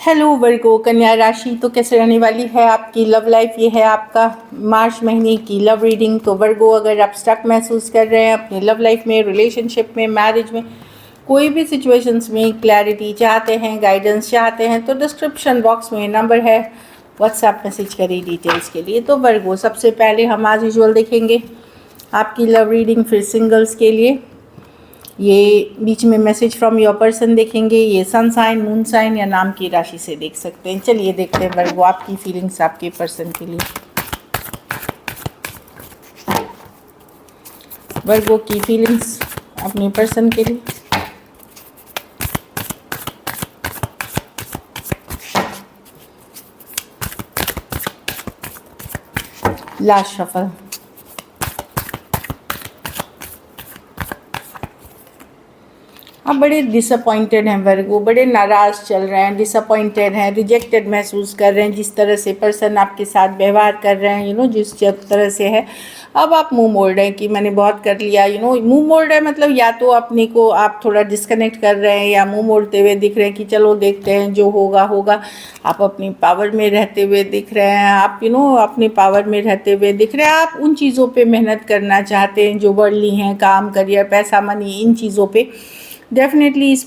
Hello वर्गो कन्या राशि, तो कैसे रहने वाली है आपकी लव लाइफ। ये है आपका मार्च महीने की लव रीडिंग। तो वर्गो, अगर आप स्टक महसूस कर रहे हैं अपनी लव लाइफ में, रिलेशनशिप में, मैरिज में, कोई भी सिचुएशंस में क्लैरिटी चाहते हैं, गाइडेंस चाहते हैं, तो डिस्क्रिप्शन बॉक्स में नंबर है, व्हाट्सएप मैसेज करिए डिटेल्स के लिए। तो वर्गो, सबसे पहले हम आज विजुअल देखेंगे आपकी लव रीडिंग, फिर सिंगल्स के लिए ये बीच में मैसेज फ्रॉम योर पर्सन देखेंगे। ये सन साइन, मून साइन या नाम की राशि से देख सकते हैं। चलिए देखते हैं वर्गो आपकी फीलिंग्स आपके पर्सन के लिए। वर्गो की फीलिंग्स अपने पर्सन के लिए। Last shuffle. आप बड़े डिसअपॉइंटेड हैं वर्गो, बड़े नाराज़ चल रहे हैं, डिसअपॉइंटेड हैं, रिजेक्टेड महसूस कर रहे हैं जिस तरह से पर्सन आपके साथ व्यवहार कर रहे हैं, जिस तरह से है। अब आप मुंह मोड़ रहे हैं कि मैंने बहुत कर लिया, मुंह मोड़ रहे हैं मतलब या तो अपने को आप थोड़ा डिस्कनेक्ट कर रहे हैं या मुंह मोड़ते हुए दिख रहे हैं कि चलो देखते हैं जो होगा होगा। आप अपनी पावर में रहते हुए दिख रहे हैं, आप अपने पावर में रहते हुए दिख रहे हैं। आप उन चीज़ों पे मेहनत करना चाहते हैं जो वर्ल्डली हैं, काम, करियर, पैसा, मनी, इन चीज़ों पे डेफिनेटली इस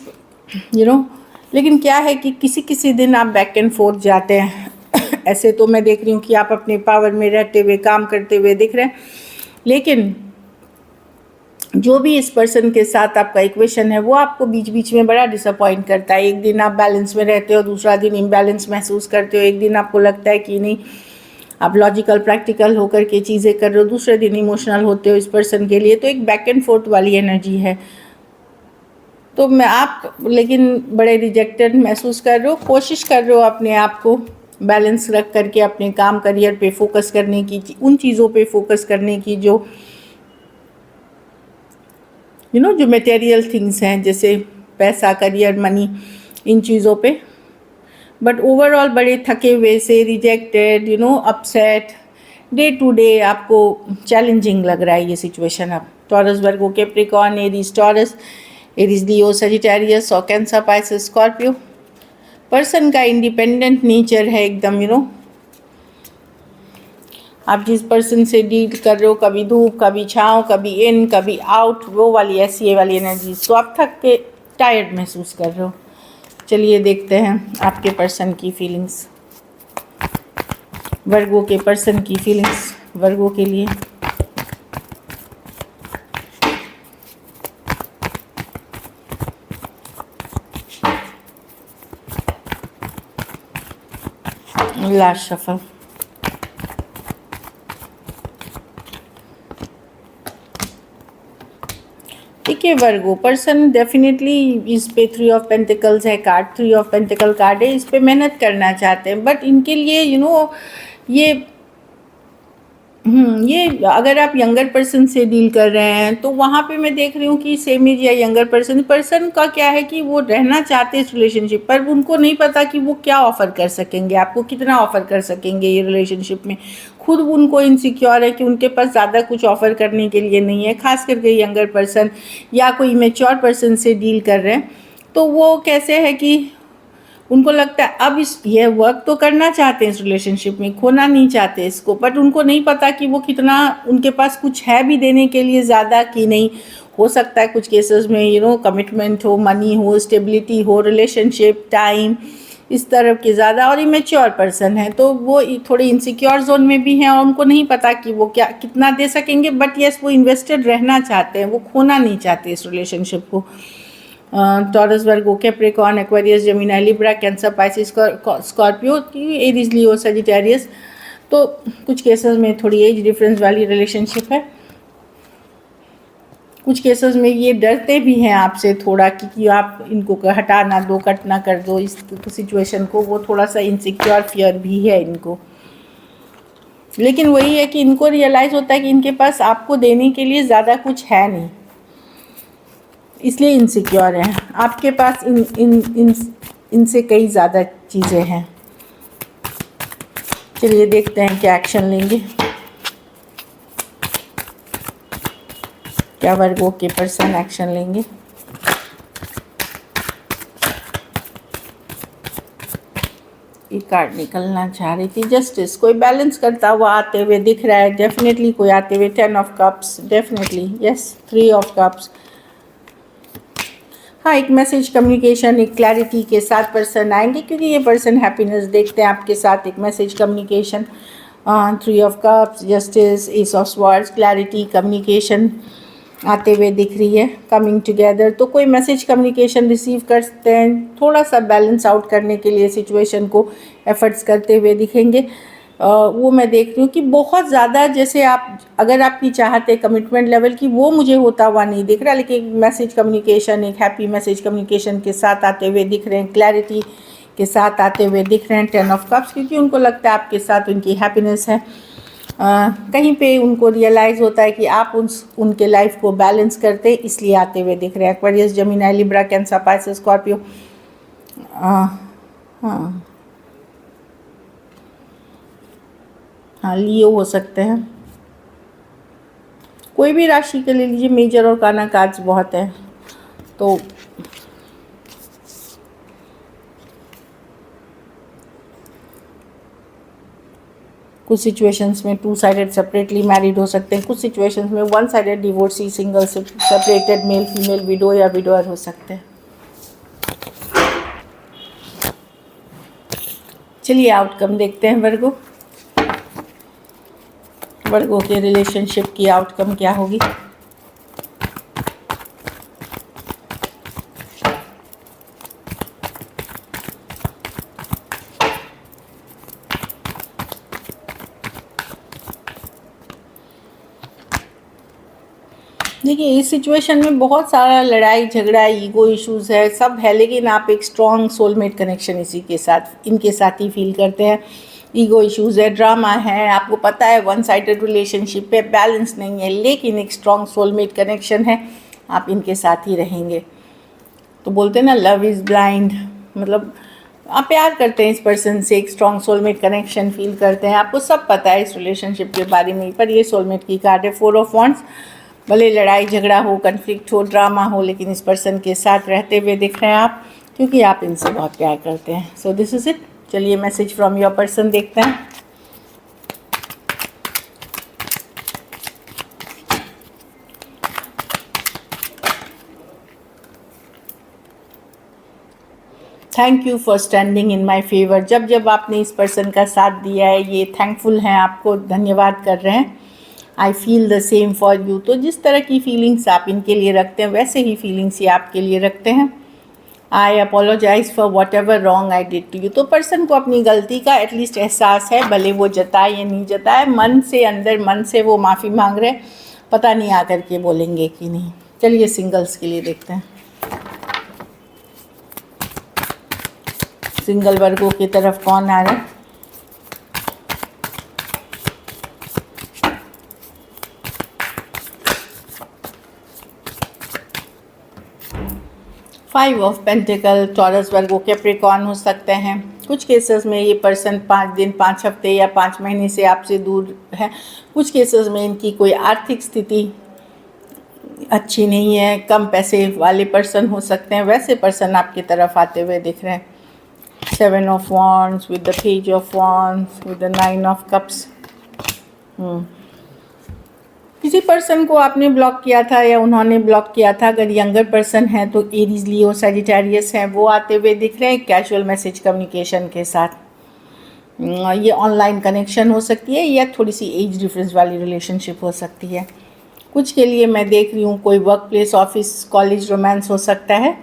लेकिन क्या है कि किसी किसी दिन आप बैक एंड फोर्थ जाते हैं। ऐसे तो मैं देख रही हूँ कि आप अपने पावर में रहते हुए काम करते हुए दिख रहे हैं, लेकिन जो भी इस पर्सन के साथ आपका इक्वेशन है वो आपको बीच बीच में बड़ा डिसअपॉइंट करता है। एक दिन आप बैलेंस में रहते हो, दूसरा दिन इम्बैलेंस महसूस करते हो। एक दिन आपको लगता है कि नहीं, आप लॉजिकल प्रैक्टिकल होकर के चीज़ें कर रहे हो, दूसरे दिन इमोशनल होते हो इस पर्सन के लिए। तो एक बैक एंड फोर्थ वाली एनर्जी है। तो आप लेकिन बड़े रिजेक्टेड महसूस कर रहे हो, कोशिश कर रहे हो अपने आप को बैलेंस रख करके अपने काम, करियर पे फोकस करने की, उन चीज़ों पे फोकस करने की जो जो मटेरियल थिंग्स हैं, जैसे पैसा, करियर, मनी, इन चीज़ों पे। बट ओवरऑल बड़े थके हुए से, rejected, upset, day to day आपको चैलेंजिंग लग रहा है ये सिचुएशन। अब Taurus, Virgo, Capricorn, Aries, Taurus, Aries, Leo, Sagittarius और कैंसर, पाइसेस, स्कॉर्पियो। पर्सन का इंडिपेंडेंट नेचर है एकदम। आप जिस पर्सन से डील कर रहे हो, कभी धूप, कभी छाँव, कभी इन, कभी आउट, वो वाली ऐसी वाली एनर्जीज। तो आप थक के टायर्ड महसूस कर रहे हो। चलिए देखते हैं आपके पर्सन की फीलिंग्स, वर्गो के पर्सन की फीलिंग्स वर्गो के लिए। Last shuffle. ठीक है वर्गो, पर्सन डेफिनेटली इस पे 3 ऑफ पेंटिकल्स है कार्ड, 3 ऑफ पेंटिकल कार्ड है। इस पे मेहनत करना चाहते हैं, बट इनके लिए ये अगर आप यंगर पर्सन से डील कर रहे हैं तो वहाँ पे मैं देख रही हूँ कि सेम एज या यंगर पर्सन का क्या है कि वो रहना चाहते हैं इस रिलेशनशिप पर। उनको नहीं पता कि वो क्या ऑफ़र कर सकेंगे, आपको कितना ऑफ़र कर सकेंगे ये रिलेशनशिप में। खुद उनको इनसिक्योर है कि उनके पास ज़्यादा कुछ ऑफ़र करने के लिए नहीं है, खास करके यंगर पर्सन या कोई मैच्योर पर्सन से डील कर रहे हैं। तो वो कैसे है कि उनको लगता है अब ये वर्क तो करना चाहते हैं इस रिलेशनशिप में, खोना नहीं चाहते इसको, बट उनको नहीं पता कि वो कितना, उनके पास कुछ है भी देने के लिए ज़्यादा कि नहीं। हो सकता है कुछ केसेस में कमिटमेंट हो, मनी हो, स्टेबिलिटी हो, रिलेशनशिप, टाइम, इस तरफ के ज़्यादा। और इमेच्योर पर्सन है तो वो थोड़े इनसिक्योर जोन में भी हैं और उनको नहीं पता कि वो क्या कितना दे सकेंगे। बट यस, वो इन्वेस्टेड रहना चाहते हैं, वो खोना नहीं चाहते इस रिलेशनशिप को। Taurus, Virgo, Capricorn, Aquarius, Gemini, Libra, Cancer, Pisces, Scorpio, Aries, Leo, Sagittarius. तो कुछ केसेस में थोड़ी एज डिफरेंस वाली रिलेशनशिप है। कुछ केसेस में ये डरते भी हैं आपसे थोड़ा कि आप इनको हटा ना दो, कट ना कर दो इस सिचुएशन को। वो थोड़ा सा इनसिक्योर, फियर भी है इनको। लेकिन वही है कि इनको रियलाइज़ होता है कि इनके पास आपको देने के लिए ज़्यादा कुछ है नहीं, इसलिए इनसिक्योर हैं। आपके पास इनसे कई ज़्यादा चीज़ें हैं। चलिए देखते हैं क्या एक्शन लेंगे, क्या वर्गो के पर्सन एक्शन लेंगे। एक कार्ड निकलना चाह रही थी, जस्टिस। कोई बैलेंस करता हुआ आते हुए दिख रहा है, डेफिनेटली कोई आते हुए। 10 of cups, definitely yes. 3 of cups, हाँ, एक मैसेज, कम्युनिकेशन, एक क्लैरिटी के साथ पर्सन आएंगे, क्योंकि ये पर्सन हैप्पीनेस देखते हैं आपके साथ। एक message, communication, 3 of cups, justice, S of swords, clarity, communication आते हुए दिख रही है, कमिंग टुगेदर। तो कोई मैसेज, कम्युनिकेशन रिसीव करते हैं, थोड़ा सा बैलेंस आउट करने के लिए सिचुएशन को एफर्ट्स करते हुए दिखेंगे। वो मैं देख रही हूँ कि बहुत ज़्यादा, जैसे आप अगर आपकी चाहते कमिटमेंट लेवल की, वो मुझे होता हुआ नहीं दिख रहा, लेकिन एक मैसेज कम्युनिकेशन, एक हैप्पी मैसेज कम्युनिकेशन के साथ आते हुए दिख रहे हैं, क्लैरिटी के साथ आते हुए दिख रहे हैं 10 ऑफ कप्स, क्योंकि उनको लगता है आपके साथ उनकी हैप्पीनेस है। कहीं पे उनको रियलाइज़ होता है कि आप उनके लाइफ को बैलेंस करते, इसलिए आते हुए दिख रहे हैं। Aquarius, Gemini, Libra, Cancer, Pisces, Scorpio. हाँ, लियो हो सकते हैं, कोई भी राशि के ले लीजिए। मेजर और काना कार्ड्स बहुत है, तो कुछ सिचुएशंस में 2 साइडेड सेपरेटली मैरिड हो सकते हैं, कुछ सिचुएशंस में 1 sided divorcee, single, separated, male female, window या विडोअर हो सकते हैं। चलिए आउटकम देखते हैं वर्गो। वर्गो के रिलेशनशिप की आउटकम क्या होगी। देखिए, इस सिचुएशन में बहुत सारा लड़ाई झगड़ा, ईगो इश्यूज है, सब है, लेकिन आप एक स्ट्रॉन्ग सोलमेट कनेक्शन इसी के साथ, इनके साथ ही फील करते हैं। ईगो इश्यूज है, ड्रामा है, आपको पता है 1 साइडेड रिलेशनशिप पे बैलेंस नहीं है, लेकिन एक स्ट्रॉन्ग सोलमेट कनेक्शन है, आप इनके साथ ही रहेंगे। तो बोलते हैं ना, लव इज़ ब्लाइंड, मतलब आप प्यार करते हैं इस पर्सन से, एक स्ट्रॉन्ग सोलमेट कनेक्शन फील करते हैं, आपको सब पता है इस रिलेशनशिप के बारे में। पर ये सोलमेट की कार्ड है, 4 ऑफ वॉन्ड्स। भले लड़ाई झगड़ा हो, कन्फ्लिक्ट हो, ड्रामा हो, लेकिन इस पर्सन के साथ रहते हुए दिख रहे हैं आप, क्योंकि आप इनसे बहुत प्यार करते हैं। So this is it. चलिए मैसेज फ्रॉम योर पर्सन देखते हैं। Thank you for standing in my favour. जब जब आपने इस पर्सन का साथ दिया है, ये थैंकफुल हैं, आपको धन्यवाद कर रहे हैं। I feel the same for you. तो जिस तरह की फीलिंग्स आप इनके लिए रखते हैं, वैसे ही फीलिंग्स ये आपके लिए रखते हैं। I apologise for whatever wrong I did to you. तो पर्सन को अपनी गलती का एटलीस्ट एहसास है, भले वो जताए या नहीं जताए, मन से, अंदर मन से वो माफ़ी मांग रहे हैं, पता नहीं आकर के बोलेंगे कि नहीं। चलिए सिंगल्स के लिए देखते हैं। सिंगल वर्गों की तरफ कौन आ रहा है। Five of pentacle, taurus, Virgo, Capricorn हो सकते हैं। कुछ केसेस में ये पर्सन 5 दिन, 5 हफ्ते या 5 महीने से आपसे दूर है। कुछ केसेस में इनकी कोई आर्थिक स्थिति अच्छी नहीं है, कम पैसे वाले पर्सन हो सकते हैं। वैसे पर्सन आपकी तरफ आते हुए दिख रहे हैं। 7 of wands with the page of wands with the 9 of cups. किसी पर्सन को आपने ब्लॉक किया था या उन्होंने ब्लॉक किया था। अगर यंगर पर्सन है तो एरीज, लियो, सैजिटेरियस हैं, वो आते हुए दिख रहे हैं कैजुअल मैसेज कम्युनिकेशन के साथ। ये ऑनलाइन कनेक्शन हो सकती है या थोड़ी सी एज डिफरेंस वाली रिलेशनशिप हो सकती है। कुछ के लिए मैं देख रही हूँ कोई work place, office, college romance हो सकता है,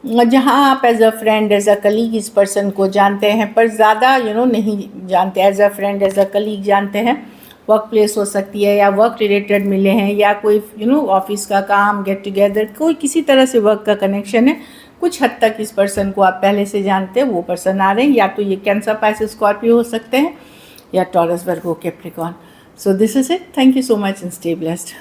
जहाँ आप as a friend, as a colleague इस पर्सन को जानते हैं, पर ज़्यादा नहीं जानते। As a friend, as a colleague जानते हैं। वर्क प्लेस हो सकती है या वर्क रिलेटेड मिले हैं, या कोई ऑफिस का काम, गेट टुगेदर, कोई किसी तरह से वर्क का कनेक्शन है। कुछ हद तक इस पर्सन को आप पहले से जानते हैं, वो पर्सन आ रहे हैं। या तो ये कैंसर, पाइसेस, स्कॉर्पियो हो सकते हैं, या taurus, Virgo, Capricorn. So this is it. Thank you so much and stay blessed.